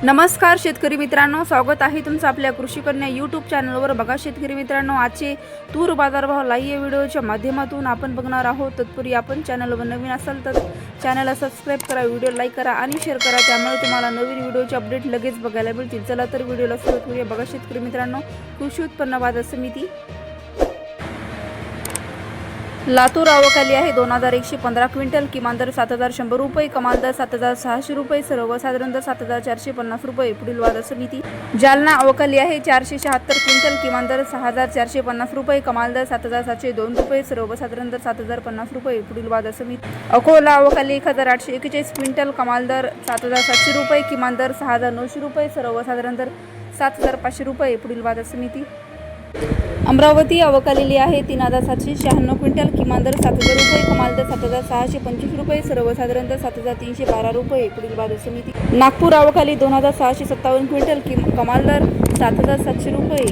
नमस्कार शेतकरी मित्रांनो, स्वागत आहे तुमचं आपल्या कृषी कन्या यूट्यूब चॅनलवर। बघा शेतकरी मित्रांनो, आजचे तूर बाजारभाव लाईव्ह व्हिडिओच्या माध्यमातून आपण बघणार आहोत। तत्पूर्वी आपण चॅनलवर नवीन असाल तर चॅनलला सबस्क्राइब करा, व्हिडिओ लाईक करा आणि शेअर करा, त्यामुळे तुम्हाला नवीन व्हिडिओचे अपडेट लगेच बघायला मिळतील। चला तर व्हिडिओला सुरुवात करूया। बघा शेतकरी मित्रांनो, कृषी उत्पन्न बाजार समिती लातूर आवक आली आहे 2115 क्विंटल। किमान दर 7100 रुपये, कमाल दर 7600 रुपये, सर्वसाधारण दर 7450 रुपये। पुढील बाजार समिती जालना आवक आली आहे 476 क्विंटल। किमान दर 6450 रुपये, कमाल दर 7702 रुपये, सर्वसाधारण दर 7050 रुपये। पुढील बाजार समिती अकोला आवक आली 1841 क्विंटल। कमाल दर 7700 रुपये, किमान दर 6900 रुपये, सर्वसाधारण दर 7500 रुपये। पुढील बाजार समिती अमरावती आवक आलेली आहे 3796 क्विंटल। किमान दर 7000 रुपये, कमाल दर 7625 रुपये, सर्वसाधारण दर 7312 रुपये। पुढील बाजार समिती नागपूर आवक आली 2657 क्विंटल। कमाल दर 7700 रुपये,